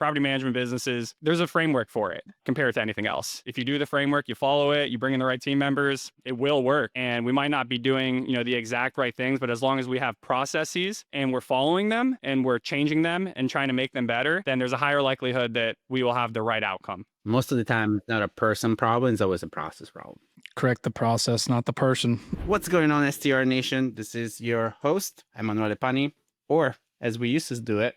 property management businesses, there's a framework for it compared to anything else. If you do the framework, you follow it, you bring in the right team members, it will work. And we might not be doing, the exact right things, but as long as we have processes and we're following them and we're changing them and trying to make them better, then there's a higher likelihood that we will have the right outcome. Most of the time, it's not a person problem, it's always a process problem. Correct the process, not the person. What's going on, STR Nation? This is your host, Emanuele Pani, or as we used to do it,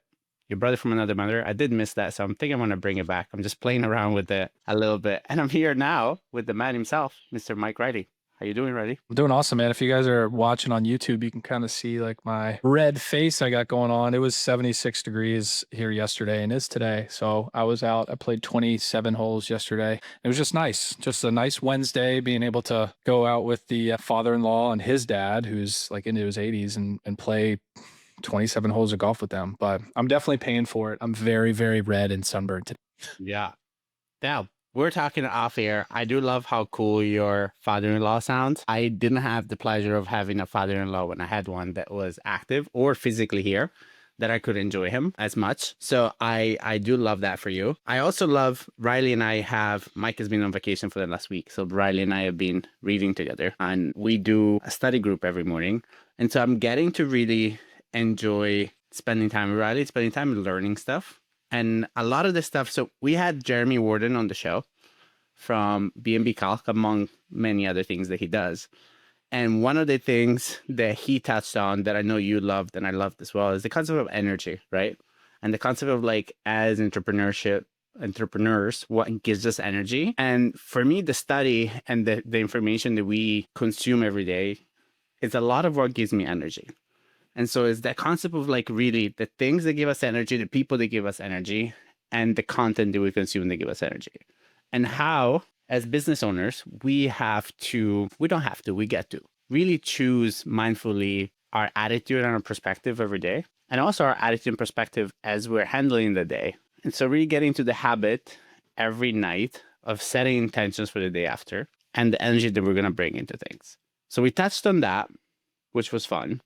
your brother from another mother. I did miss that, so I'm thinking I'm going to bring it back. I'm just playing around with it a little bit. And I'm here now with the man himself, Mr. Mike Riley. How you doing, Riley? I'm doing awesome, man. If you guys are watching on YouTube, you can kind of see like my red face I got going on. It was 76 degrees here yesterday and is today. So I was out. I played 27 holes yesterday. It was just nice. Just a nice Wednesday, being able to go out with the father-in-law and his dad, who's like into his 80s, and play 27 holes of golf with them. But I'm definitely paying for it. I'm very, very red and sunburned today. Yeah. Now, we're talking off air. I do love how cool your father-in-law sounds. I didn't have the pleasure of having a father-in-law when I had one that was active or physically here, that I could enjoy him as much. So I do love that for you. I also love Riley and Mike has been on vacation for the last week. So Riley and I have been reading together, and we do a study group every morning. And so I'm getting to really enjoy spending time with Riley, spending time learning stuff. And a lot of this stuff, so we had Jeremy Worden on the show from BNB Calc, among many other things that he does. And one of the things that he touched on that I know you loved and I loved as well is the concept of energy, right? And the concept of like, as entrepreneurs, what gives us energy. And for me, the study and the information that we consume every day is a lot of what gives me energy. And so it's that concept of like really the things that give us energy, the people that give us energy, and the content that we consume that give us energy. And how, as business owners, we get to really choose mindfully our attitude and our perspective every day. And also our attitude and perspective as we're handling the day. And so really getting to the habit every night of setting intentions for the day after and the energy that we're going to bring into things. So we touched on that, which was fun.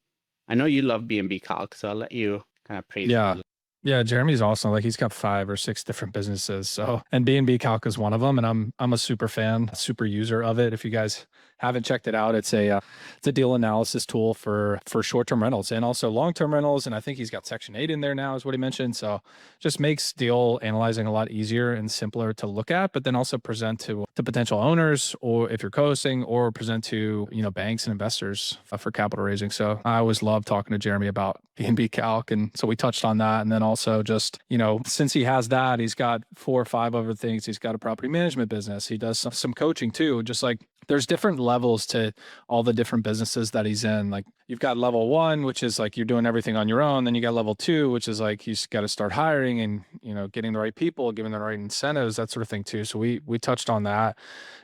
I know you love BNB Calc, so I'll let you kind of praise him. Yeah, Jeremy's awesome. Like he's got 5 or 6 different businesses. So, and BNB Calc is one of them. And I'm a super fan, super user of it. If you guys haven't checked it out, it's a deal analysis tool for short-term rentals and also long-term rentals. And I think he's got Section 8 in there now, is what he mentioned. So just makes deal analyzing a lot easier and simpler to look at, but then also present to potential owners, or if you're co-hosting, or present to, banks and investors for capital raising. So I always love talking to Jeremy about BNB Calc. And so we touched on that. And then also just, since he has that, he's got 4 or 5 other things. He's got a property management business. He does some coaching too. Just like there's different levels to all the different businesses that he's in. Like you've got level 1, which is like you're doing everything on your own. Then you got level 2, which is like he's got to start hiring and, getting the right people, giving the right incentives, that sort of thing too. So we touched on that.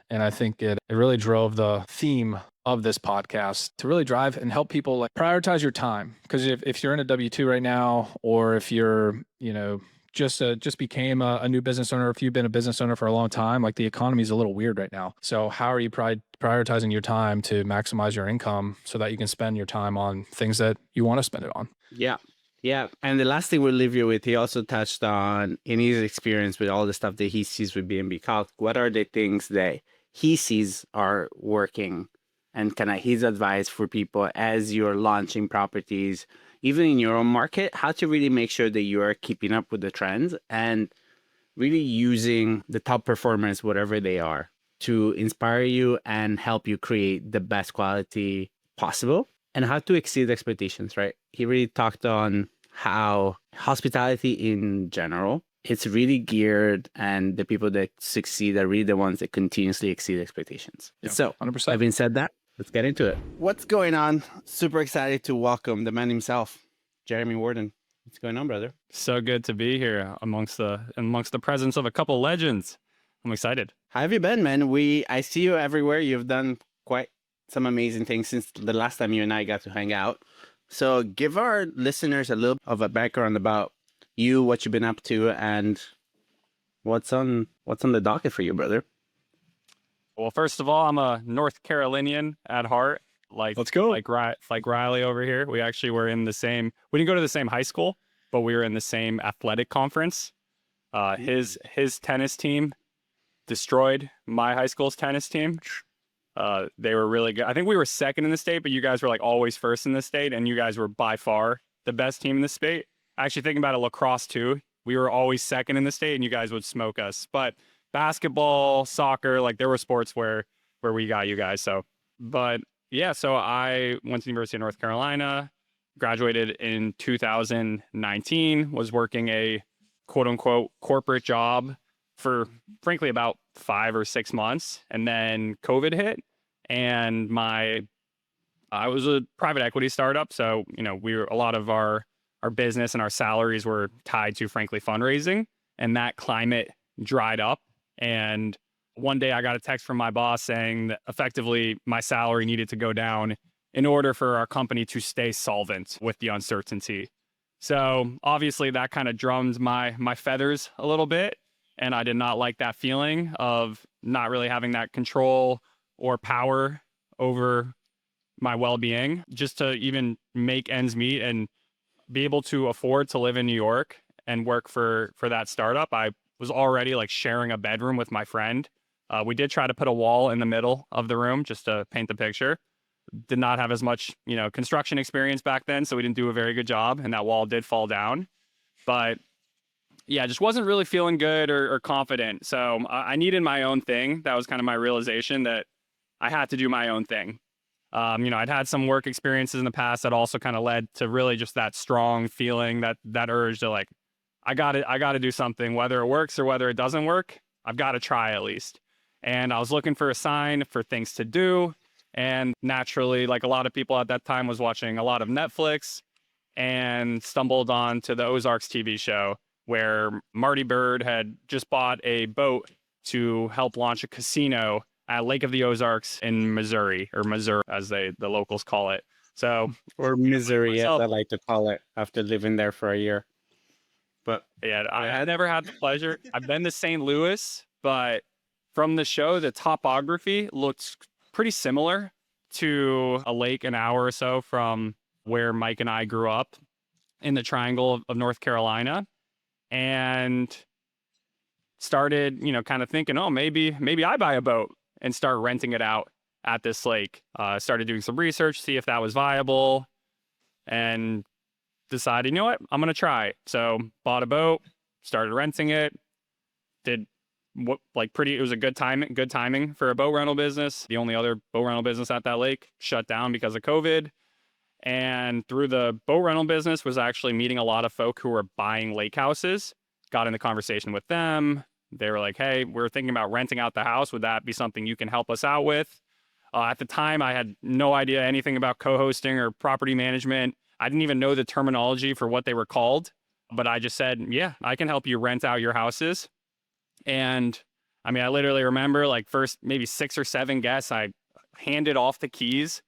And I think it really drove the theme of this podcast to really drive and help people like prioritize your time. Because if you're in a W-2 right now, or if you're, just became a new business owner, if you've been a business owner for a long time, like the economy is a little weird right now. So how are you prioritizing your time to maximize your income so that you can spend your time on things that you want to spend it on? Yeah. Yeah. And the last thing we'll leave you with, he also touched on in his experience with all the stuff that he sees with BNB Calc, what are the things that he sees are working, and kind of his advice for people as you're launching properties, even in your own market, how to really make sure that you are keeping up with the trends and really using the top performers, whatever they are, to inspire you and help you create the best quality possible, and how to exceed expectations, right? He really talked on how hospitality in general, it's really geared, and the people that succeed are really the ones that continuously exceed expectations. Yeah, so 100%. Having said that, let's get into it. What's going on? Super excited to welcome the man himself, Jeremy Worden. What's going on, brother? So good to be here amongst the presence of a couple legends. I'm excited. How have you been, man? I see you everywhere. You've done quite some amazing things since the last time you and I got to hang out. So give our listeners a little of a background about you, what you've been up to, and what's on the docket for you, brother. Well, first of all, I'm a North Carolinian at heart. Let's go. Like Riley over here. We actually were in the same. We didn't go to the same high school, but we were in the same athletic conference. His tennis team destroyed my high school's tennis team. They were really good. I think we were second in the state, but you guys were like always first in the state, and you guys were by far the best team in the state. Actually, thinking about it, lacrosse too. We were always second in the state, and you guys would smoke us. But basketball, soccer, like there were sports where we got you guys. So, but yeah, so I went to the University of North Carolina, graduated in 2019, was working a quote unquote corporate job for frankly about 5 or 6 months, and then COVID hit, and I was a private equity startup, so a lot of our business and our salaries were tied to frankly fundraising, and that climate dried up. And one day I got a text from my boss saying that effectively my salary needed to go down in order for our company to stay solvent with the uncertainty. So obviously that kind of drummed my feathers a little bit. And I did not like that feeling of not really having that control or power over my well-being, just to even make ends meet and be able to afford to live in New York and work for that startup. I was already like sharing a bedroom with my friend. We did try to put a wall in the middle of the room just to paint the picture. Did not have as much, construction experience back then, so we didn't do a very good job, and that wall did fall down. But yeah, just wasn't really feeling good or confident. So I needed my own thing. That was kind of my realization that I had to do my own thing. I'd had some work experiences in the past that also kind of led to really just that strong feeling, that urge to like, I got to do something, whether it works or whether it doesn't work. I've got to try at least. And I was looking for a sign for things to do. And naturally, like a lot of people at that time, was watching a lot of Netflix and stumbled on to the Ozark TV show, where Marty Bird had just bought a boat to help launch a casino at Lake of the Ozarks in Missouri, or Missouri as the locals call it. So, or misery, as myself, I like to call it, after living there for a year. But yeah, I never had the pleasure. I've been to St. Louis, but from the show, the topography looks pretty similar to a lake an hour or so from where Mike and I grew up in the triangle of North Carolina, and started, kind of thinking, oh, maybe I buy a boat and start renting it out at this lake. Started doing some research, see if that was viable, and decided, you know what, I'm going to try it. So bought a boat, started renting it, did it was a good timing for a boat rental business. The only other boat rental business at that lake shut down because of COVID. And through the boat rental business was actually meeting a lot of folk who were buying lake houses. Got into conversation with them. They were like, hey, we're thinking about renting out the house. Would that be something you can help us out with? At the time, I had no idea anything about co-hosting or property management. I didn't even know the terminology for what they were called. But I just said, yeah, I can help you rent out your houses. And I mean, I literally remember like first maybe 6 or 7 guests, I handed off the keys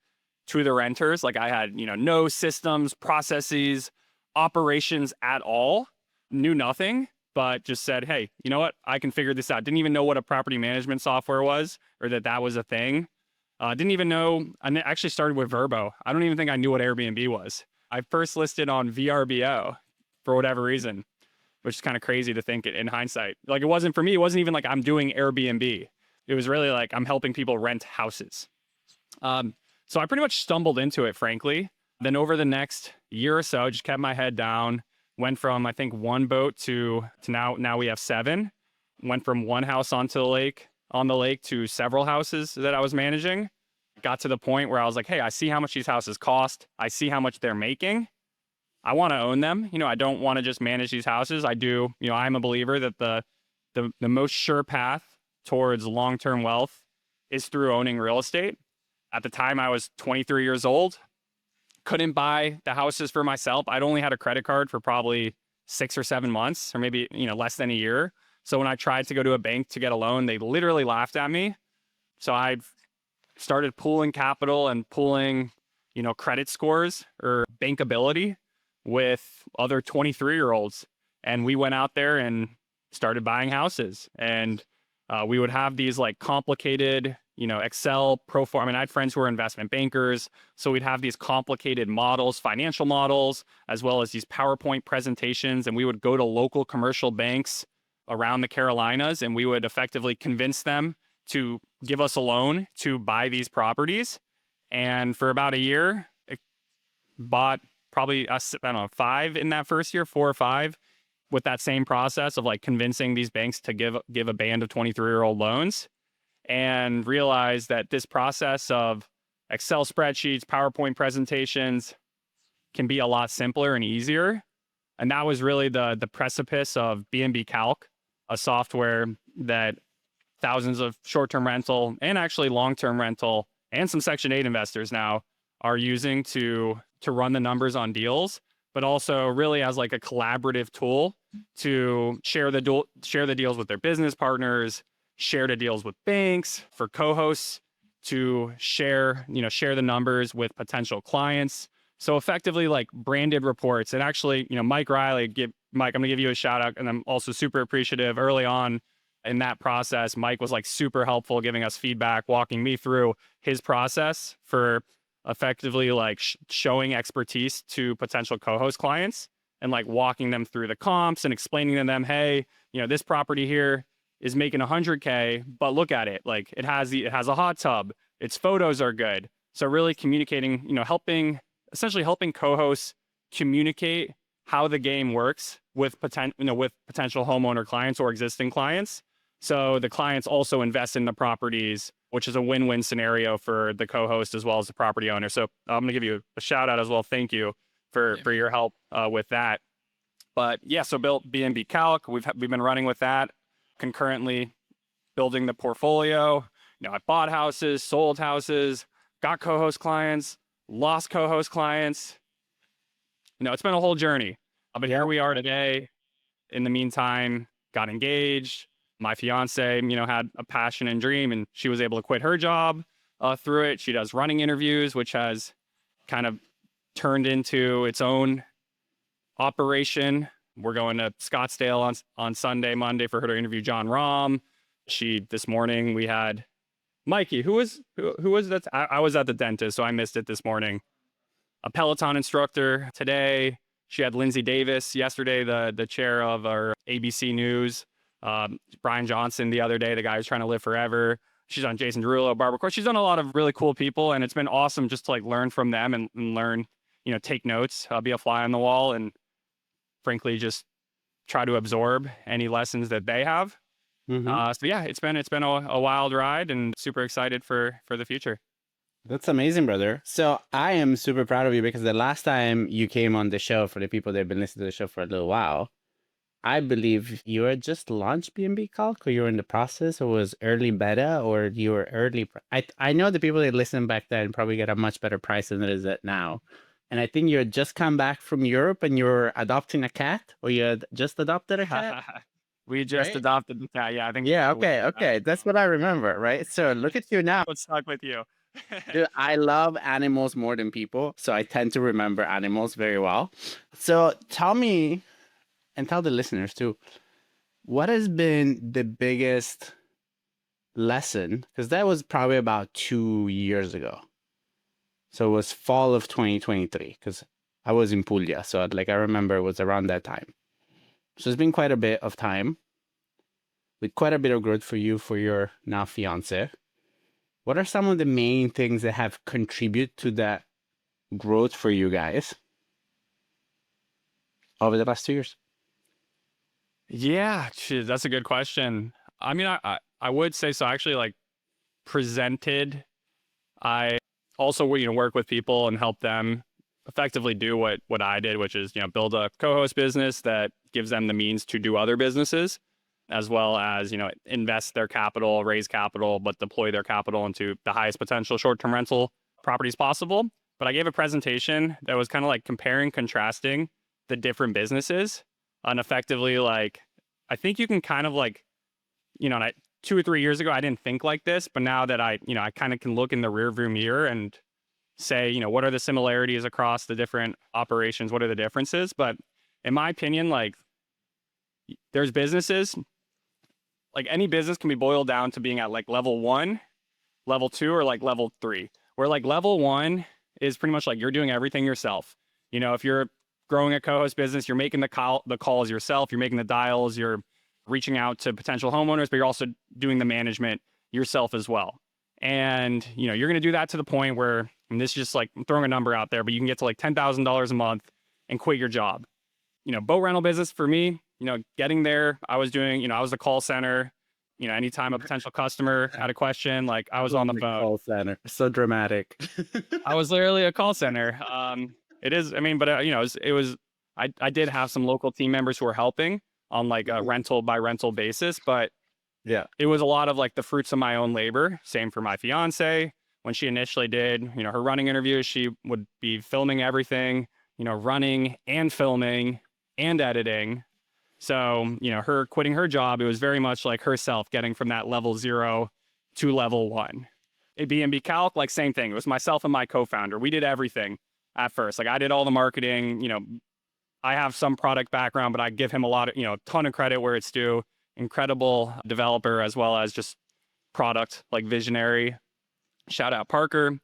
to the renters. Like I had, no systems, processes, operations at all, knew nothing, but just said, hey, you know what? I can figure this out. Didn't even know what a property management software was, or that was a thing. Didn't even know. I actually started with Verbo. I don't even think I knew what Airbnb was. I first listed on VRBO for whatever reason, which is kind of crazy to think in hindsight. Like it wasn't for me. It wasn't even like I'm doing Airbnb. It was really like I'm helping people rent houses. So I pretty much stumbled into it, frankly. Then over the next year or so, just kept my head down. Went from, I think, 1 boat to now we have 7. Went from 1 house on the lake to several houses that I was managing. Got to the point where I was like, hey, I see how much these houses cost. I see how much they're making. I want to own them. I don't want to just manage these houses. I do. I'm a believer that the most sure path towards long-term wealth is through owning real estate. At the time, I was 23 years old. Couldn't buy the houses for myself. I'd only had a credit card for probably 6 or 7 months, or maybe, less than a year. So when I tried to go to a bank to get a loan, they literally laughed at me. So I started pooling capital and pooling, credit scores or bankability with other 23-year-olds. And we went out there and started buying houses. And we would have these like complicated, Excel pro forma. I mean, I had friends who were investment bankers. So we'd have these complicated models, financial models, as well as these PowerPoint presentations. And we would go to local commercial banks around the Carolinas, and we would effectively convince them to give us a loan to buy these properties. And for about a year, it bought probably, I don't know, 5 in that first year, 4 or 5, with that same process of like convincing these banks to give a band of 23-year-old loans, and realized that this process of Excel spreadsheets, PowerPoint presentations can be a lot simpler and easier. And that was really the precipice of BNB Calc, a software that thousands of short-term rental and actually long-term rental and some Section 8 investors now are using to run the numbers on deals, but also really as like a collaborative tool to share the deals with their business partners, share the deals with banks, for co-hosts to share the numbers with potential clients. So effectively like branded reports. And actually, Mike Riley, Mike, I'm gonna give you a shout out. And I'm also super appreciative early on in that process. Mike was like super helpful, giving us feedback, walking me through his process for effectively like showing expertise to potential co-host clients, and like walking them through the comps and explaining to them, hey, this property here is making 100K, but look at it. Like it has a hot tub. Its photos are good. So really communicating, essentially helping co-hosts communicate how the game works with potential homeowner clients or existing clients. So the clients also invest in the properties, which is a win-win scenario for the co-host as well as the property owner. So I'm gonna give you a shout out as well. Thank you for your help with that. But yeah, so built BNB Calc. We've been running with that concurrently, building the portfolio. I bought houses, sold houses, got co-host clients, lost co-host clients. It's been a whole journey. But here we are today. In the meantime, got engaged. My fiance, had a passion and dream, and she was able to quit her job through it. She does running interviews, which has kind of turned into its own operation. We're going to Scottsdale on Sunday, Monday for her to interview John Rahm. This morning we had Mikey, who was that? I was at the dentist, so I missed it this morning. A Peloton instructor today. She had Lindsay Davis yesterday, the chair of our ABC News. Brian Johnson the other day, the guy who's trying to live forever. She's on Jason Derulo, Barbara Court. She's done a lot of really cool people, and it's been awesome just to like learn from them and learn, take notes, be a fly on the wall, and frankly just try to absorb any lessons that they have. So yeah, it's been a wild ride, and super excited for the future. That's amazing, brother. So I am super proud of you, because the last time you came on the show, for the people that have been listening to the show for a little while, I believe you had just launched BNB Calc, or you were in the process, or was early beta, or you were early. I know the people that listened back then probably get a much better price than it is at now. And I think you had just come back from Europe and you were adopting a cat, or you had just adopted a cat. We just adopted the cat. Yeah, I think. Yeah. Okay. That's what I remember. Right. So look at you now. What's stuck with you? Dude, I love animals more than people, so I tend to remember animals very well. So tell me, and tell the listeners too, what has been the biggest lesson? Because that was probably about 2 years ago. So it was fall of 2023, because I was in Puglia. So I remember it was around that time. So it's been quite a bit of time, with quite a bit of growth for you, for your now fiance. What are some of the main things that have contributed to that growth for you guys over the last 2 years? Yeah, that's a good question. I mean, I would say so. Actually, presented. I also work with people and help them effectively do what I did, which is build a co-host business that gives them the means to do other businesses, as well as invest their capital, raise capital, but deploy their capital into the highest potential short-term rental properties possible. But I gave a presentation that was kind of like comparing, contrasting the different businesses, and effectively I think you can kind of 2 or 3 years ago I didn't think like this, but now that I kind of can look in the rearview mirror and say what are the similarities across the different operations, what are the differences. But in my opinion, there's businesses, any business can be boiled down to being at level 1, level 2, or level 3, where level 1 is pretty much you're doing everything yourself. If you're growing a co-host business, you're making the calls yourself, you're making the dials, you're reaching out to potential homeowners, but you're also doing the management yourself as well. And, you're going to do that to the point where, and this is just like I'm throwing a number out there, but you can get to like $10,000 a month and quit your job. Boat rental business for me, getting there, I was doing, I was the call center. Anytime a potential customer had a question, like I was on the phone. Call center. So dramatic. I was literally a call center. It is, but I did have some local team members who were helping on like a rental by rental basis, but yeah, it was a lot of like the fruits of my own labor. Same for my fiance. When she initially did, her running interviews, she would be filming everything, running and filming and editing. So, her quitting her job, it was very much like herself getting from that level 0 to level 1. At BNB Calc, like same thing. It was myself and my co-founder. We did everything at first. Like I did all the marketing, I have some product background, but I give him a lot of, a ton of credit where it's due. Incredible developer as well as just product, like visionary. Shout out Parker.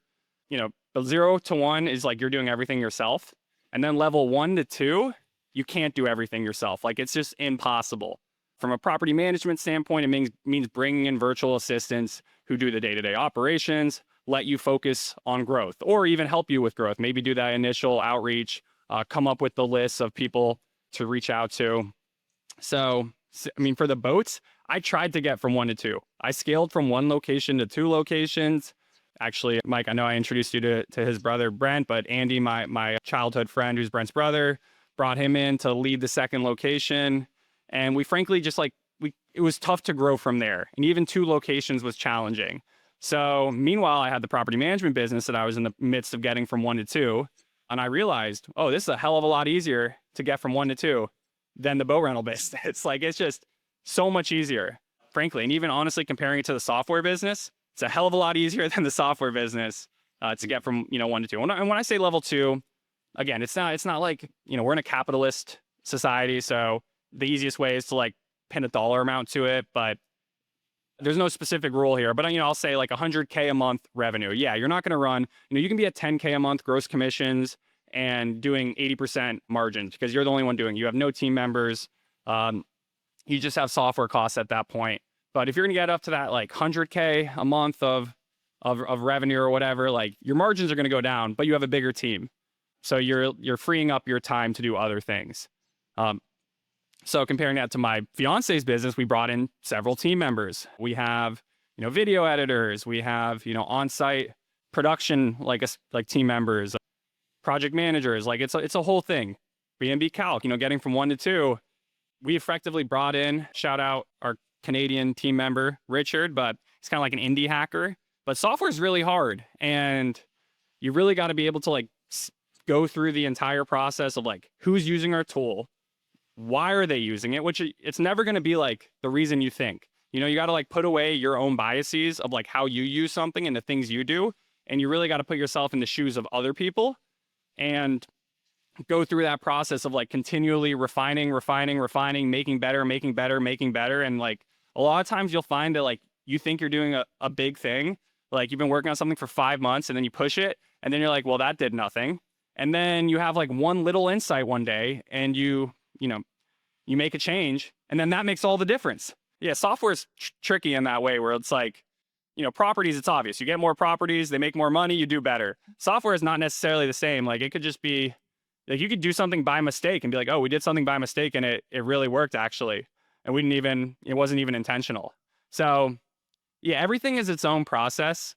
The 0 to 1 is like you're doing everything yourself. And then level 1 to 2, you can't do everything yourself. Like it's just impossible. From a property management standpoint, it means bringing in virtual assistants who do the day-to-day operations, let you focus on growth, or even help you with growth. Maybe do that initial outreach, come up with the list of people to reach out to. So, for the boats, I tried to get from 1 to 2. I scaled from 1 location to 2 locations. Actually, Mike, I know I introduced you to his brother, Brent, but Andy, my childhood friend, who's Brent's brother, brought him in to lead the 2nd location. And we frankly just it was tough to grow from there. And even 2 locations was challenging. So meanwhile, I had the property management business that I was in the midst of getting from 1 to 2. And I realized, oh, this is a hell of a lot easier to get from 1 to 2 than the boat rental business. It's just so much easier, frankly. And even honestly, comparing it to the software business, it's a hell of a lot easier than the software business to get from 1 to 2. And when I say level 2, again, it's not like, we're in a capitalist society, so the easiest way is to like pin a dollar amount to it, but there's no specific rule here. But I'll say like 100K a month revenue. Yeah, you're not going to run, you can be at 10K a month gross commissions and doing 80% margins because you're the only one doing it. You have no team members. You just have software costs at that point. But if you're going to get up to that like 100K a month of revenue or whatever, like your margins are going to go down, but you have a bigger team. So you're freeing up your time to do other things. So comparing that to my fiance's business, we brought in several team members. We have, video editors. We have, on-site production, like team members, project managers. Like it's a whole thing. BNB Calc, getting from 1 to 2, we effectively brought in, shout out our Canadian team member, Richard, but he's kind of like an indie hacker. But software is really hard. And you really got to be able to like go through the entire process of like, who's using our tool? Why are they using it? Which it's never going to be like the reason you think. You got to like put away your own biases of like how you use something and the things you do. And you really got to put yourself in the shoes of other people and go through that process of like continually refining, making better. And like a lot of times you'll find that like you think you're doing a big thing. Like you've been working on something for 5 months and then you push it and then you're like, well, that did nothing. And then you have like one little insight one day and you make a change and then that makes all the difference. Yeah, software is tricky in that way where it's like, properties, it's obvious. You get more properties, they make more money, you do better. Software is not necessarily the same. Like it could just be, like you could do something by mistake and be like, oh, we did something by mistake and it really worked actually. And it wasn't even intentional. So yeah, everything is its own process.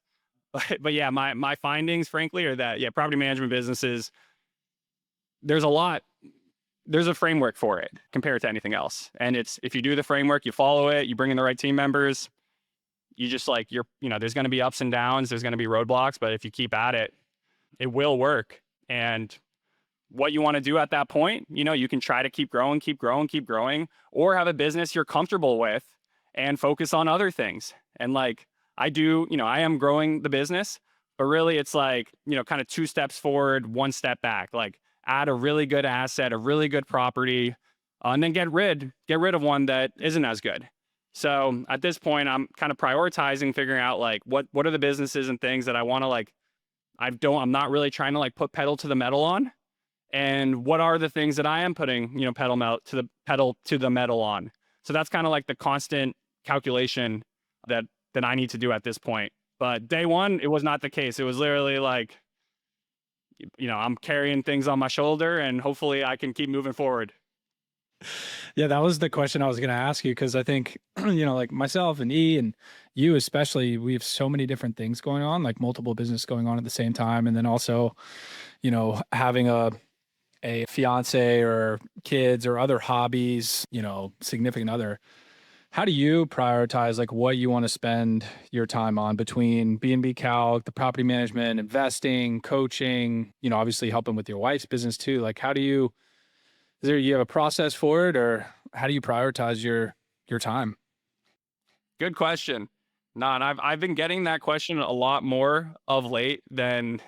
But yeah, my findings, frankly, are that, yeah, property management businesses, there's a framework for it compared to anything else. And it's, if you do the framework, you follow it, you bring in the right team members, you just like, there's going to be ups and downs, there's going to be roadblocks, but if you keep at it, it will work. And what you want to do at that point, you can try to keep growing, or have a business you're comfortable with and focus on other things. And like I do, I am growing the business, but really it's like, kind of 2 steps forward, 1 step back, like add a really good asset, a really good property, and then get rid of one that isn't as good. So at this point, I'm kind of prioritizing, figuring out like what are the businesses and things that I want to like, I'm not really trying to like put pedal to the metal on. And what are the things that I am putting, pedal to the metal on? So that's kind of like the constant calculation that I need to do at this point. But day one, it was not the case. It was literally like, I'm carrying things on my shoulder and hopefully I can keep moving forward. Yeah, that was the question I was going to ask you, because I think, like myself and E and you especially, we have so many different things going on, like multiple business going on at the same time. And then also, having a fiance or kids or other hobbies, significant other. How do you prioritize like what you want to spend your time on between BNB Calc, the property management, investing, coaching, obviously helping with your wife's business too? Like, you have a process for it, or how do you prioritize your time? Good question. No, and I've been getting that question a lot more of late than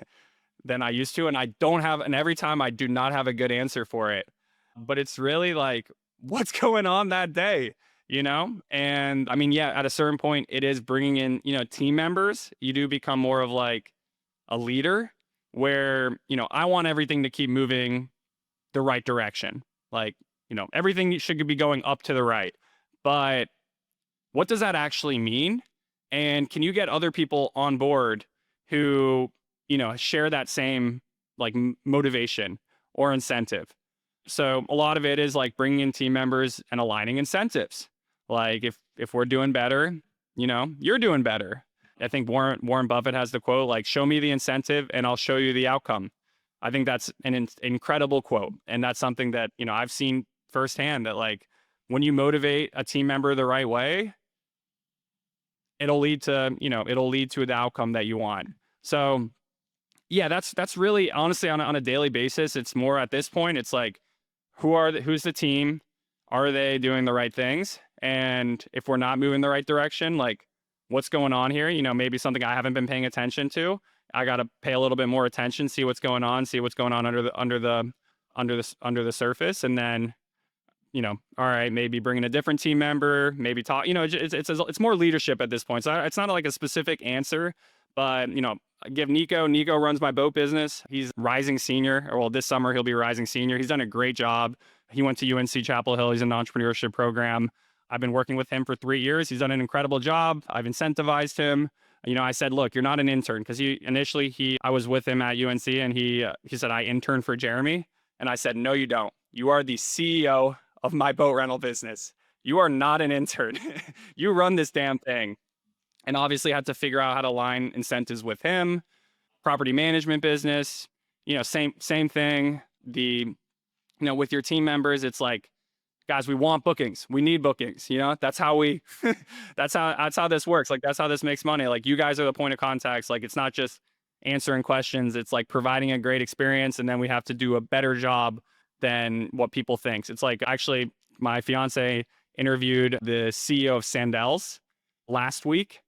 I used to, and and every time I do not have a good answer for it. But it's really like, what's going on that day, And I mean, yeah, at a certain point, it is bringing in, team members. You do become more of like a leader where, I want everything to keep moving the right direction. Like, everything should be going up to the right. But what does that actually mean? And can you get other people on board who, share that same like motivation or incentive? So a lot of it is like bringing in team members and aligning incentives. Like if we're doing better, you're doing better. I think Warren Buffett has the quote, like, show me the incentive and I'll show you the outcome. I think that's an incredible quote. And that's something that, I've seen firsthand, that like when you motivate a team member the right way, it'll lead to the outcome that you want. So yeah, that's really honestly on a daily basis. It's more at this point, it's like, who's the team? Are they doing the right things? And if we're not moving the right direction, like what's going on here? Maybe something I haven't been paying attention to. I got to pay a little bit more attention, see what's going on under the surface. And then, all right, maybe bring in a different team member, maybe talk, it's more leadership at this point. So it's not like a specific answer, but, I give Nico runs my boat business. He's rising senior, or well, this summer he'll be rising senior. He's done a great job. He went to UNC Chapel Hill. He's in an entrepreneurship program. I've been working with him for 3 years. He's done an incredible job. I've incentivized him. I said, look, you're not an intern, because I was with him at UNC and he said, I intern for Jeremy. And I said, no, you don't. You are the CEO of my boat rental business. You are not an intern. You run this damn thing. And obviously had to figure out how to align incentives with him. Property management business, same thing. With your team members, it's like, guys, we want bookings. We need bookings. That's how that's how this works. Like, that's how this makes money. Like, you guys are the point of contacts. Like, it's not just answering questions. It's like providing a great experience. And then we have to do a better job than what people think. It's like, actually, my fiance interviewed the CEO of Sandals last week.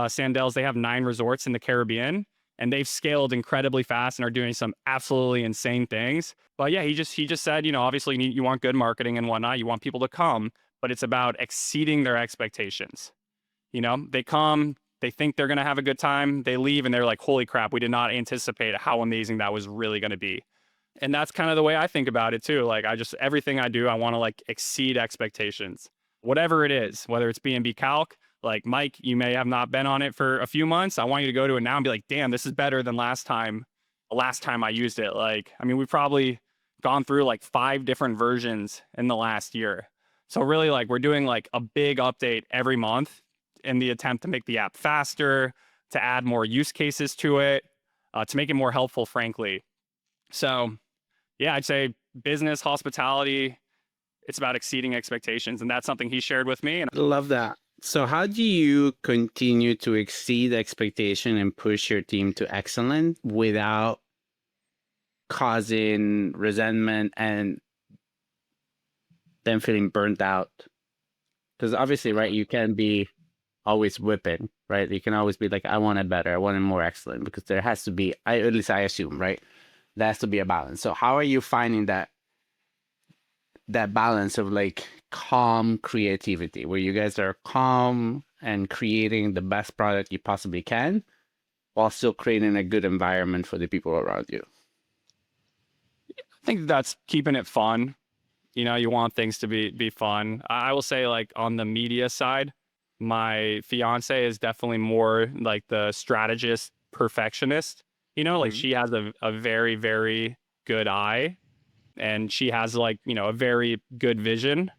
Sandals, they have 9 resorts in the Caribbean, and they've scaled incredibly fast and are doing some absolutely insane things. But yeah, he just said, obviously you want good marketing and whatnot. You want people to come, but it's about exceeding their expectations. They come, they think they're going to have a good time. They leave and they're like, holy crap, we did not anticipate how amazing that was really going to be. And that's kind of the way I think about it too. Like, everything I do, I want to like exceed expectations, whatever it is, whether it's BNB Calc. Like, Mike, you may have not been on it for a few months. I want you to go to it now and be like, damn, this is better than last time I used it. Like, I mean, we've probably gone through like 5 different versions in the last year. So really, like, we're doing like a big update every month in the attempt to make the app faster, to add more use cases to it, to make it more helpful, frankly. So yeah, I'd say business, hospitality, it's about exceeding expectations. And that's something he shared with me. And I love that. So how do you continue to exceed expectation and push your team to excellence without causing resentment and them feeling burnt out? Because obviously, right, you can't be always whipping, right? You can always be like, I want it better, I want it more excellent, because there has to be, at least I assume, right? There has to be a balance. So how are you finding that balance of like calm creativity, where you guys are calm and creating the best product you possibly can while still creating a good environment for the people around you? I think that's keeping it fun. You know, you want things to be fun. I will say, like, on the media side, my fiance is definitely more like the strategist perfectionist. You know, like she has a very, very good eye, and she has, like, you know, a very good vision.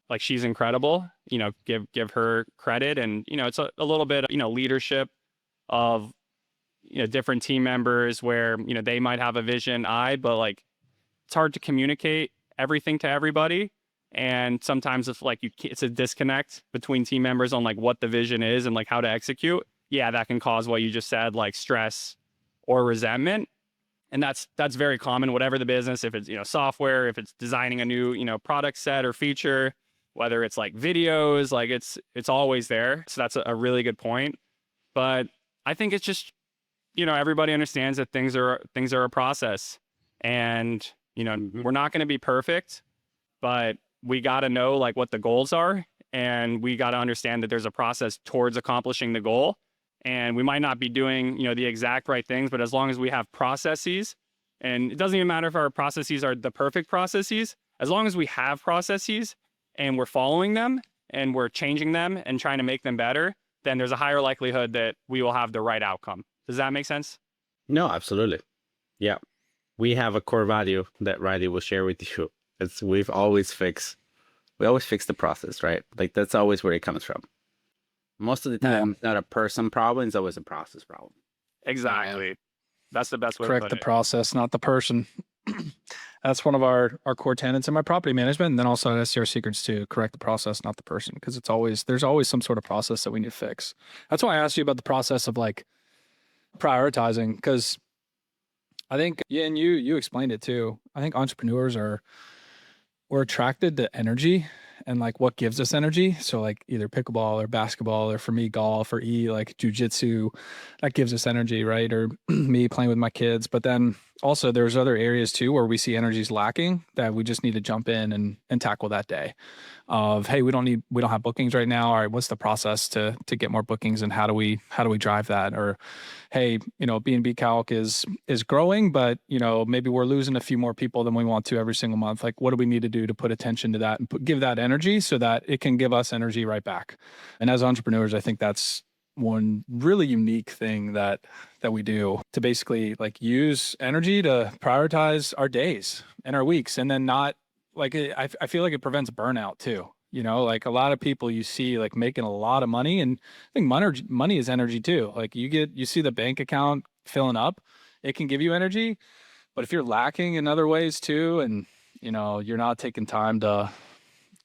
Like, she's incredible. You know, give her credit. And, you know, it's a little bit, you know, leadership of, you know, different team members where, you know, they might have a vision eye, but like it's hard to communicate everything to everybody. And sometimes it's like it's a disconnect between team members on like what the vision is and like how to execute. Yeah, that can cause what you just said, like stress or resentment. And that's very common, whatever the business, if it's, you know, software, if it's designing a new, you know, product set or feature, whether it's like videos, like it's always there. So that's a really good point. But I think it's just, you know, everybody understands that things are a process, and, you know, we're not going to be perfect, but we got to know like what the goals are, and we got to understand that there's a process towards accomplishing the goal. And we might not be doing, you know, the exact right things, but as long as we have processes, and it doesn't even matter if our processes are the perfect processes, as long as we have processes and we're following them and we're changing them and trying to make them better, then there's a higher likelihood that we will have the right outcome. Does that make sense? No, absolutely. Yeah. We have a core value that Riley will share with you. It's we always fix the process, right? Like that's always where it comes from. Most of the time, it's not a person problem, it's always a process problem. Exactly. That's the best way to Correct put the it. process, not the person. That's one of our core tenets in my property management, and then also at SCR Secrets too. Correct the process, not the person, because there's always some sort of process that we need to fix. That's why I asked you about the process of like prioritizing, because I think, yeah, and you explained it too. I think entrepreneurs we're attracted to energy and like what gives us energy. So like either pickleball or basketball, or for me, golf, or like jujitsu, that gives us energy, right? Or me playing with my kids. But then also there's other areas too where we see energies lacking that we just need to jump in and tackle that day. Of, hey, we don't have bookings right now. All right, what's the process to get more bookings, and how do we drive that? Or, hey, you know, BNB Calc is growing, but, you know, maybe we're losing a few more people than we want to every single month. Like, what do we need to do to put attention to that and give that energy so that it can give us energy right back? And as entrepreneurs, I think that's one really unique thing that we do, to basically like use energy to prioritize our days and our weeks, and then not like I feel like it prevents burnout too. You know, like a lot of people you see like making a lot of money, and I think money is energy too. Like you see the bank account filling up, it can give you energy, but if you're lacking in other ways too, and, you know, you're not taking time to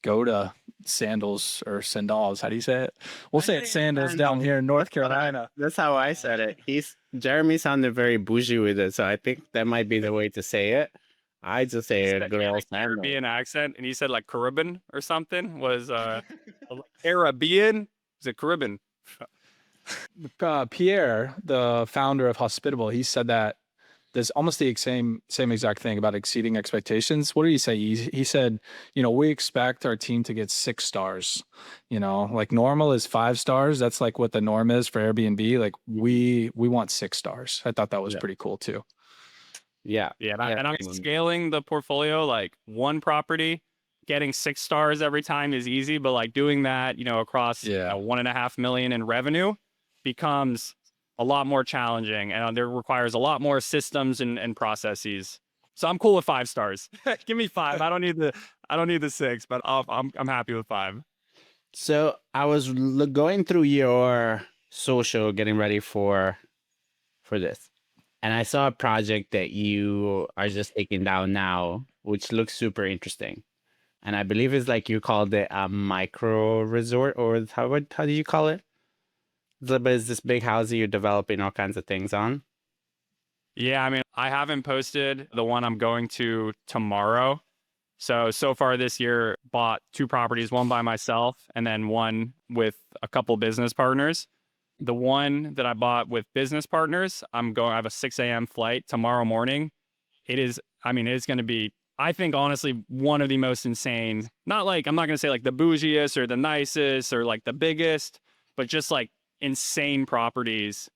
go to Sandals or Sandals, how do you say it? We'll say it's Sandals down here in North Carolina. That's how I said it. Jeremy sounded very bougie with it, so I think that might be the way to say it. I just say it good old Caribbean accent, and he said like Caribbean or something. Was Caribbean? Is it Caribbean? Pierre, the founder of Hospitable, he said that there's almost the same exact thing about exceeding expectations. What did he say? He said, you know, we expect our team to get 6 stars. You know, like normal is 5 stars. That's like what the norm is for Airbnb. Like we want 6 stars. I thought that was pretty cool too. Yeah. And I'm scaling the portfolio, like one property, getting 6 stars every time is easy, but like doing that, you know, across 1.5 million in revenue becomes a lot more challenging, and there requires a lot more systems and processes. So I'm cool with 5 stars. Give me 5. I don't need the 6, but I'm happy with 5. So I was going through your social, getting ready for this, and I saw a project that you are just taking down now, which looks super interesting. And I believe it's like you called it a micro resort, or how do you call it? But it's this big house that you're developing all kinds of things on. Yeah, I mean, I haven't posted the one I'm going to tomorrow. So far this year, bought 2 properties, one by myself and then one with a couple business partners. The one that I bought with business partners, I have a 6 a.m. flight tomorrow morning. It's going to be, I think, honestly, one of the most insane, I'm not going to say like the bougiest or the nicest or like the biggest, but just like insane properties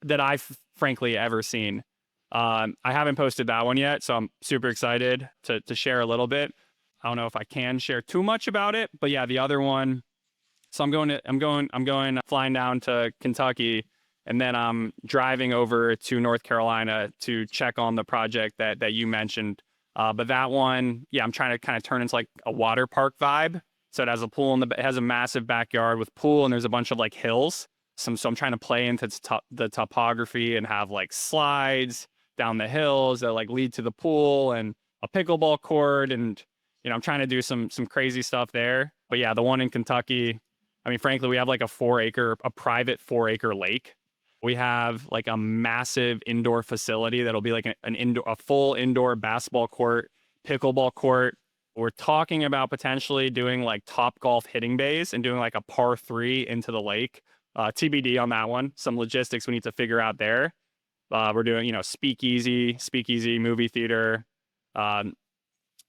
that I've frankly ever seen. I haven't posted that one yet, so I'm super excited to share a little bit. I don't know if I can share too much about it, but yeah, the other one. So I'm flying down to Kentucky, and then I'm driving over to North Carolina to check on the project that you mentioned. But that one, yeah, I'm trying to kind of turn into like a water park vibe. So it has a pool it has a massive backyard with pool, and there's a bunch of like hills. So I'm trying to play into the topography and have like slides down the hills that like lead to the pool and a pickleball court, and I'm trying to do some crazy stuff there. But yeah, the one in Kentucky, I mean, frankly, we have like a private 4-acre lake. We have like a massive indoor facility that'll be like a full indoor basketball court, pickleball court. We're talking about potentially doing like Top Golf hitting bays and doing like a par 3 into the lake. TBD on that one. Some logistics we need to figure out there. We're doing, speakeasy movie theater. Yeah,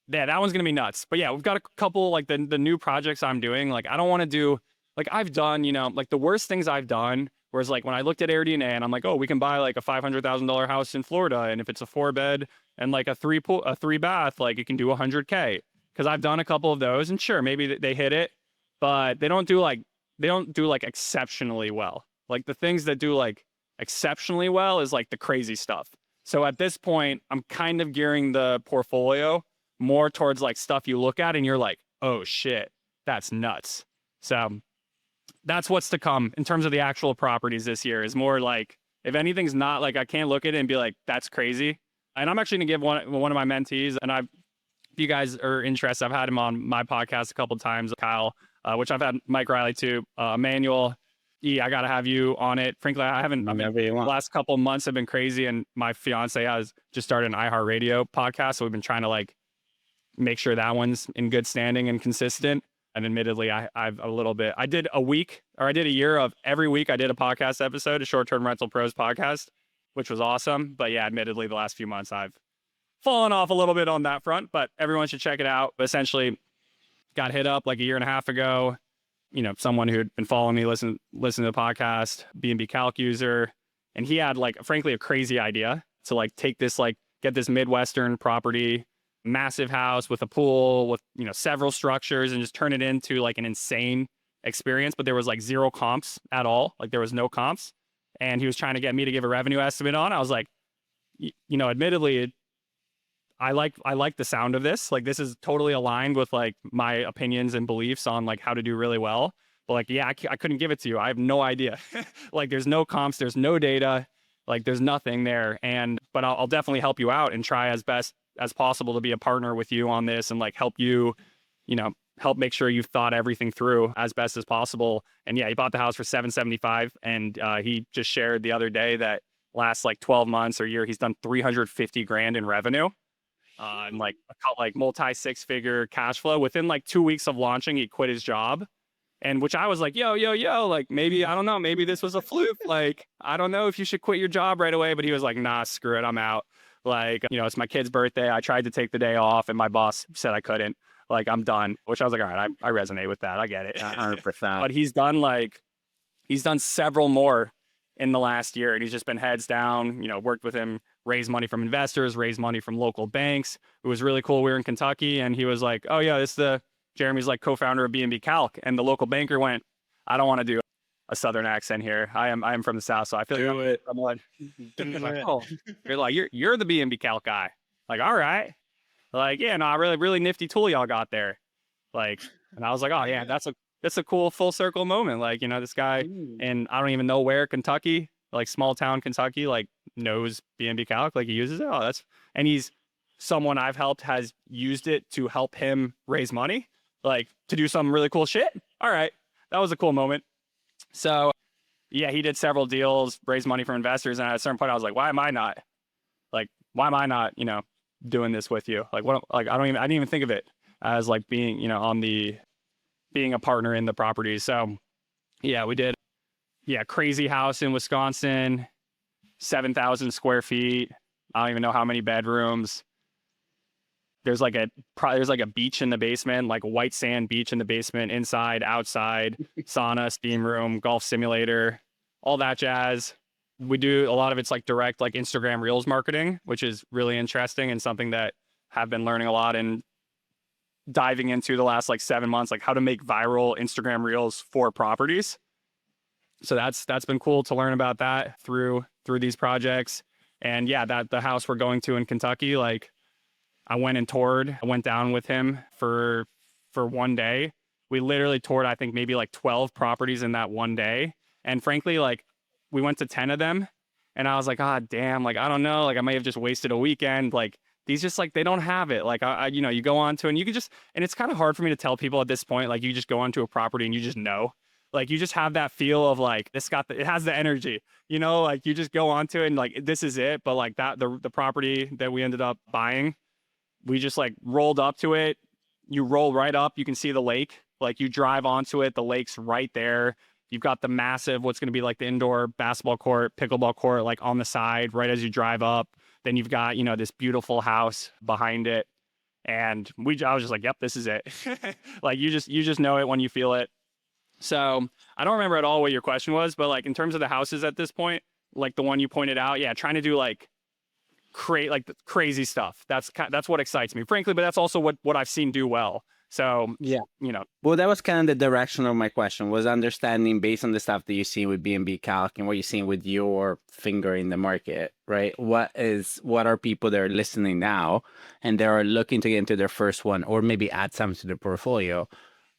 that one's gonna be nuts. But yeah, we've got a couple like the new projects I'm doing. Like I don't want to do like I've done, like the worst things I've done. Whereas like when I looked at Airbnb and I'm like, oh, we can buy like a $500,000 house in Florida, and if it's a 4-bed and like a 3-bath, like it can do 100K. Because I've done a couple of those, and sure, maybe they hit it, but they don't do like exceptionally well. Like the things that do like exceptionally well is like the crazy stuff. So at this point, I'm kind of gearing the portfolio more towards like stuff you look at and you're like, oh shit, that's nuts. So that's what's to come in terms of the actual properties this year. Is more like, if anything's not like, I can't look at it and be like, that's crazy. And I'm actually gonna give one of my mentees, and if you guys are interested, I've had him on my podcast a couple of times, Kyle, which I've had Mike Riley too, Emmanuel. I gotta have you on it. Frankly, I haven't. The last couple of months have been crazy, and my fiance has just started an iHeartRadio podcast, so we've been trying to like make sure that one's in good standing and consistent. And admittedly, I've a little bit. I did a year of every week I did a podcast episode, a short-term rental pros podcast, which was awesome. But yeah, admittedly, the last few months I've fallen off a little bit on that front. But everyone should check it out. But essentially, got hit up like a year and a half ago. Someone who had been following me, listen to the podcast, BNB Calc user, and he had like frankly a crazy idea to like take this like get this Midwestern property, massive house with a pool with several structures, and just turn it into like an insane experience. But there was like zero comps at all. Like there was no comps, and he was trying to get me to give a revenue estimate on. I was like, admittedly, I like the sound of this. Like this is totally aligned with like my opinions and beliefs on like how to do really well. But like, yeah, I couldn't give it to you. I have no idea. Like there's no comps, there's no data, like there's nothing there. But I'll definitely help you out and try as best as possible to be a partner with you on this and like help you, help make sure you've thought everything through as best as possible. And yeah, he bought the house for $775, and he just shared the other day that last like 12 months or year, he's done $350,000 in revenue. And like multi 6-figure cash flow. Within like 2 weeks of launching, he quit his job. And which I was like, yo, like maybe, I don't know, maybe this was a fluke. Like, I don't know if you should quit your job right away. But he was like, nah, screw it, I'm out. Like, it's my kid's birthday. I tried to take the day off and my boss said I couldn't. Like, I'm done. Which I was like, all right, I resonate with that. I get it. 100%. But he's done several more in the last year, and he's just been heads down, worked with him, raised money from investors, raised money from local banks. It was really cool. We were in Kentucky, and he was like, oh yeah, Jeremy's like co-founder of BNB Calc. And the local banker went, I don't want to do a Southern accent here. I am from the South, so I feel like I'm like, oh, you're the BNB Calc guy. Like, all right. Like, yeah, no, really, really nifty tool y'all got there. Like, and I was like, oh yeah, that's a cool full circle moment. Like, this guy, and I don't even know where Kentucky, like small town Kentucky, like knows BNB Calc, like he uses it. Oh, and he's someone I've helped has used it to help him raise money, like to do some really cool shit. All right. That was a cool moment. So yeah, he did several deals, raised money from investors. And at a certain point I was like, why am I not, doing this with you? Like, what, like, I didn't even think of it as like being, being a partner in the property. So yeah, we did. Yeah. Crazy house in Wisconsin, 7,000 square feet. I don't even know how many bedrooms. There's like a beach in the basement, like a white sand beach in the basement, inside, outside, sauna, steam room, golf simulator, all that jazz. We do a lot of it's like direct, like Instagram Reels marketing, which is really interesting and something that I've been learning a lot in diving into the last like 7 months, like how to make viral Instagram reels for properties. So that's been cool to learn about that through these projects. And yeah, that the house we're going to in Kentucky, like I went and toured. I went down with him for one day. We literally toured, I think maybe like 12 properties in that one day. And frankly, like we went to 10 of them and I was like, ah, damn, like, I don't know, like I may have just wasted a weekend. Like these just like, they don't have it. Like I you know, you go on to, and you can just, and it's kind of hard for me to tell people at this point, like you just go onto a property and you just know, like you just have that feel of like, it has the energy, you know, like you just go onto it and like, this is it. But like that, the property that we ended up buying, we just like rolled up to it. You roll right up, you can see the lake. Like you drive onto it, the lake's right there. You've got the massive, what's going to be like the indoor basketball court, pickleball court, like on the side, right as you drive up. Then you've got, you know, this beautiful house behind it. And I was just like, yep, this is it. Like you just know it when you feel it. So I don't remember at all what your question was, but like in terms of the houses at this point, like the one you pointed out, yeah, trying to do like create like the crazy stuff. That's what excites me, frankly, but that's also what I've seen do well. So Yeah. you know, Well, that was kind of the direction of my question, was understanding based on the stuff that you see with BNB Calc and what you're seeing with your finger in the market, right? What are people that are listening now and they are looking to get into their first one or maybe add some to their portfolio?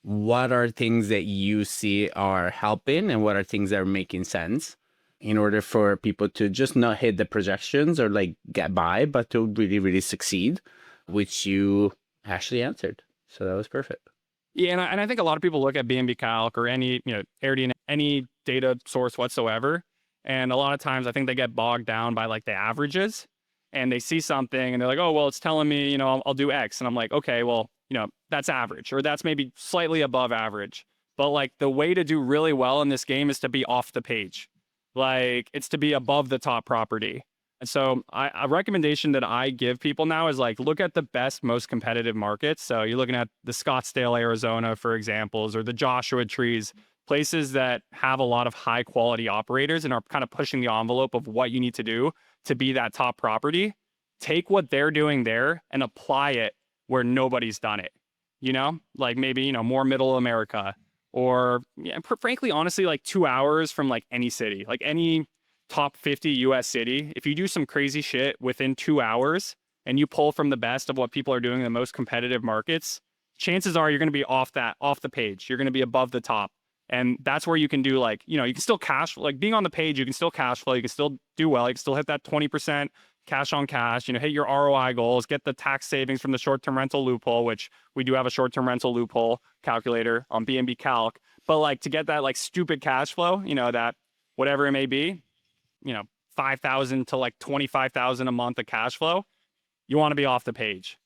What are things that you see are helping and what are things that are making sense in order for people to just not hit the projections or like get by, but to really, really succeed, which you actually answered. So that was perfect. yeah, and I think a lot of people look at BNB Calc or any, you know, Airbnb, any data source whatsoever, and a lot of times I think they get bogged down by like the averages, and they see something and they're like, oh well, it's telling me, you know, I'll do X, and I'm like, okay, well, you know, that's average, or that's maybe slightly above average. But like the way to do really well in this game is to be off the page, like it's to be above the top property. And so a recommendation that I give people now is like, look at the best, most competitive markets. So you're looking at the Scottsdale, Arizona, for examples, or the Joshua Trees, places that have a lot of high quality operators and are kind of pushing the envelope of what you need to do to be that top property. Take what they're doing there and apply it where nobody's done it, you know, like maybe, you know, more middle America, or yeah, frankly, honestly, like 2 hours from like any city, like any top 50 US city. If you do some crazy shit within 2 hours and you pull from the best of what people are doing in the most competitive markets, chances are you're going to be off the page. You're going to be above the top. And that's where you can do like, you know, you can still cash, like being on the page, you can still cash flow, you can still do well, you can still hit that 20% cash on cash, you know, hit your ROI goals, get the tax savings from the short-term rental loophole, which we do have a short-term rental loophole calculator on BNB Calc. But like to get that like stupid cash flow, you know, that whatever it may be, you know, 5,000 to like 25,000 a month of cash flow, you want to be off the page.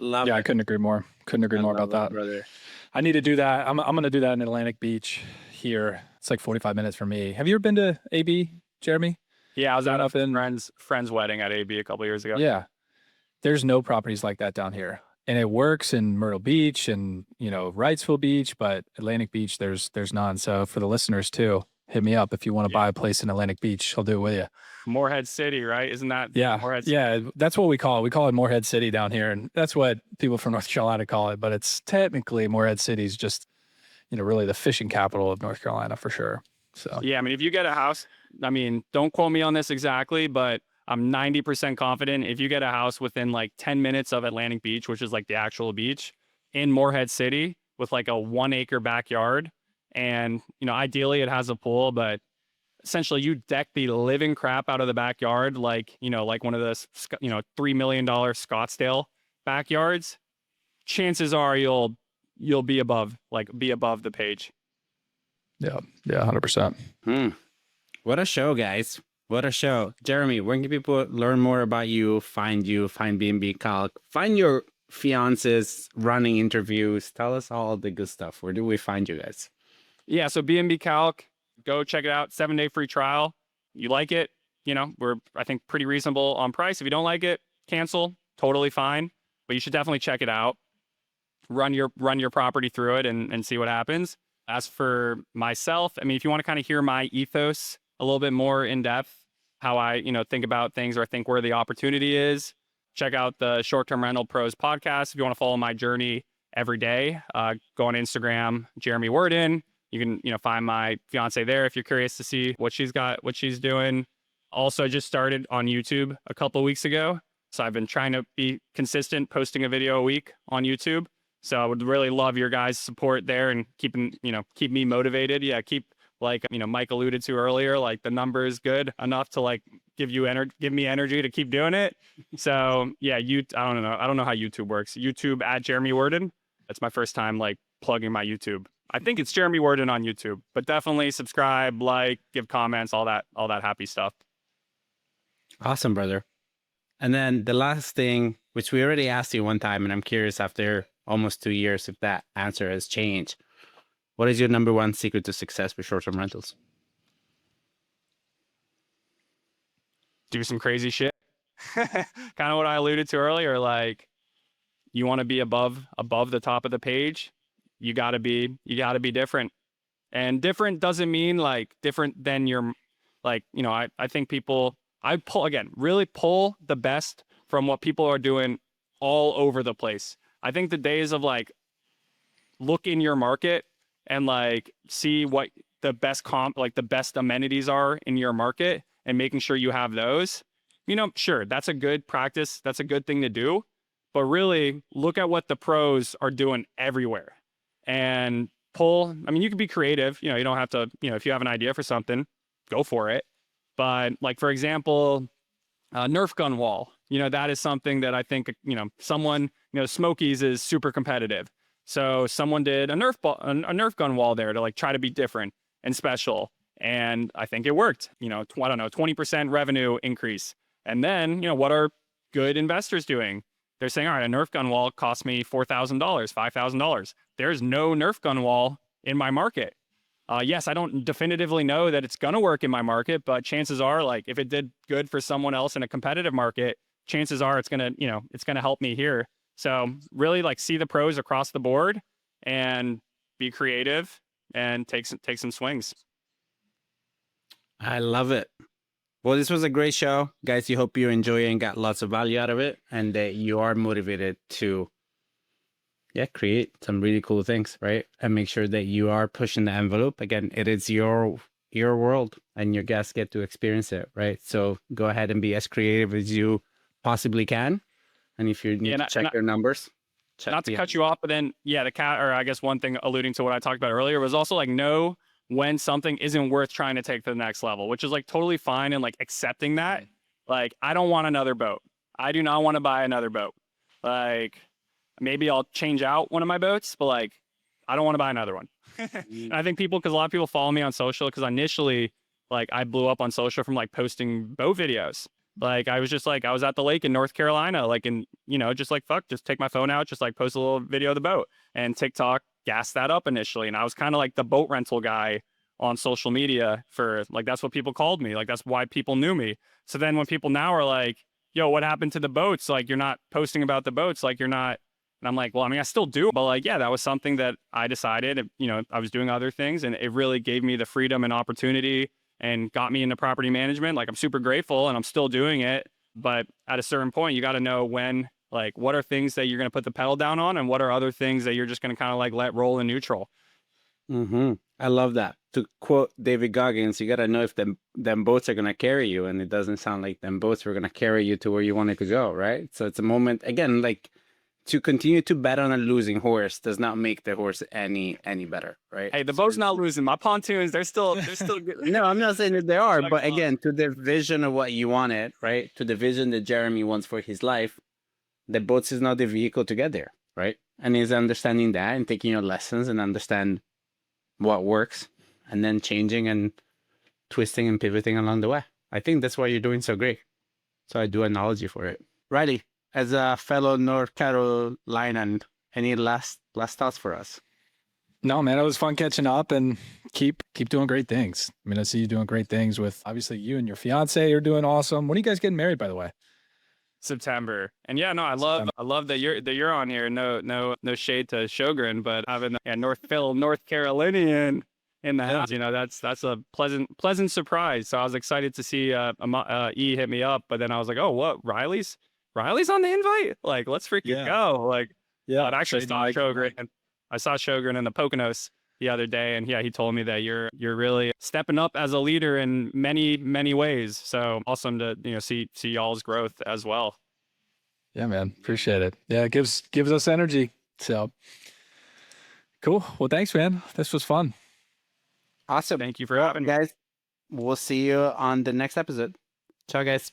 Love Yeah, it. I couldn't agree more. Couldn't agree more about that. Brother. I need to do that. I'm going to do that in Atlantic Beach here. It's like 45 minutes from me. Have you ever been to AB, Jeremy? Yeah, I was at a Up in friend's wedding at AB a couple years ago. Yeah. There's no properties like that down here. And it works in Myrtle Beach and, you know, Wrightsville Beach, but Atlantic Beach, there's none. So for the listeners too, hit me up if you want to buy a place in Atlantic Beach. I'll do it with you. Morehead City, right? Isn't that Morehead City? Yeah, that's what we call it. We call it Morehead City down here, and that's what people from North Carolina call it. But it's technically Morehead City is just, you know, really the fishing capital of North Carolina for sure. So yeah, I mean, if you get a house, I mean, don't quote me on this exactly, but I'm 90% confident if you get a house within like 10 minutes of Atlantic Beach, which is like the actual beach in Morehead City with like a 1 acre backyard, and you know, ideally it has a pool, but essentially you deck the living crap out of the backyard, like, you know, like one of those, you know, $3 million Scottsdale backyards. Chances are you'll be above the page. yeah, 100%. What a show, guys. What a show. Jeremy, where can people learn more about you, find BNB Calc, find your fiance's running interviews? Tell us all the good stuff. Where do we find you guys? Yeah, so BNB Calc, go check it out. 7-day free trial. You like it, you know, we're, I think, pretty reasonable on price. If you don't like it, cancel. Totally fine. But you should definitely check it out. Run your property through it and see what happens. As for myself, I mean, if you want to kind of hear my ethos a little bit more in depth, how I, you know, think about things or think where the opportunity is, check out the Short-Term Rental Pros podcast if you want to follow my journey every day. Go on Instagram, Jeremy Werden. You can, find my fiance there if you're curious to see what she's got, what she's doing. Also, just started on YouTube a couple of weeks ago. So I've been trying to be consistent, posting a video a week on YouTube. So I would really love your guys' support there and keep me motivated. Yeah, keep Mike alluded to earlier, like the number is good enough to like give me energy to keep doing it. So yeah, I don't know how YouTube works. YouTube at Jeremy Worden. That's my first time like plugging my YouTube. I think it's Jeremy Worden on YouTube, but definitely subscribe, like, give comments, all that happy stuff. Awesome, brother. And then the last thing, which we already asked you one time, and I'm curious after almost 2 years if that answer has changed. What is your number one secret to success with short-term rentals? Do some crazy shit. Kind of what I alluded to earlier. Like, you want to be above the top of the page. You gotta be different. And different doesn't mean like different than your, like, I think people, really pull the best from what people are doing all over the place. I think the days of like, look in your market and like see what the best the best amenities are in your market and making sure you have those, sure, that's a good practice. That's a good thing to do, but really look at what the pros are doing everywhere and pull. I mean, you can be creative, you don't have to, if you have an idea for something, go for it. But like, for example, Nerf gun wall, that is something that I think, someone, Smokies is super competitive. So someone did a Nerf gun wall there to like try to be different and special. And I think it worked, I don't know, 20% revenue increase. And then, what are good investors doing? They're saying, all right, a Nerf gun wall cost me $4,000, $5,000. There's no Nerf gun wall in my market. Yes, I don't definitively know that it's going to work in my market, but chances are, like, if it did good for someone else in a competitive market, chances are it's going to help me here. So really, like, see the pros across the board and be creative and take some swings. I love it. Well, this was a great show, guys. You hope you enjoy and got lots of value out of it, and that you are motivated to create some really cool things, right? And make sure that you are pushing the envelope. Again, it is your world and your guests get to experience it, right? So go ahead and be as creative as you possibly can. And if you need to check your numbers, not to cut you off, but then, I guess one thing alluding to what I talked about earlier was also like, know when something isn't worth trying to take to the next level, which is like totally fine. And like accepting that, like, I don't want another boat. I do not want to buy another boat. Like, maybe I'll change out one of my boats, but like, I don't want to buy another one. And I think because a lot of people follow me on social, because initially, like, I blew up on social from like posting boat videos. Like, I was at the lake in North Carolina, like, and, just like, just take my phone out, just like post a little video of the boat, and TikTok gassed that up initially. And I was kind of like the boat rental guy on social media for like, that's what people called me. Like, that's why people knew me. So then when people now are like, yo, what happened to the boats? Like, you're not posting about the boats. Like, you're not. And I'm like, well, I mean, I still do, but like, yeah, that was something that I decided, I was doing other things, and it really gave me the freedom and opportunity and got me into property management. Like, I'm super grateful and I'm still doing it. But at a certain point, you got to know when, like, what are things that you're going to put the pedal down on, and what are other things that you're just going to kind of like let roll in neutral. I love that. To quote David Goggins, you got to know if them boats are going to carry you. And it doesn't sound like them boats were going to carry you to where you wanted to go, right? So it's a moment, again, like, to continue to bet on a losing horse does not make the horse any better, right? Hey, the boat's not losing. My pontoons, they're still good. No, I'm not saying that they are, but again, to the vision of what you wanted, right? To the vision that Jeremy wants for his life, the boats is not the vehicle to get there, right? And he's understanding that and taking your lessons and understand what works, and then changing and twisting and pivoting along the way. I think that's why you're doing so great. So I do acknowledge you for it. Riley, as a fellow North Carolinian, any last thoughts for us? No, man, it was fun catching up, and keep doing great things. I mean, I see you doing great things with, obviously, you and your fiance are doing awesome. When are you guys getting married, by the way? September. And yeah, no, I love that you're on here. No shade to Sjogren, but having a North Carolinian in the house, that's a pleasant surprise. So I was excited to see E hit me up, but then I was like, oh, what, Riley's? Riley's on the invite? Like, let's freaking Yeah. go. Like, Yeah. I'd actually Shane saw Mike, Sjogren, and I saw Sjogren in the Poconos the other day, and yeah, he told me that you're really stepping up as a leader in many ways. So awesome to see y'all's growth as well. Yeah, man. Appreciate it. Yeah, it gives us energy. So cool. Well, thanks, man. This was fun. Awesome. Thank you for having me. Guys, we'll see you on the next episode. Ciao, guys.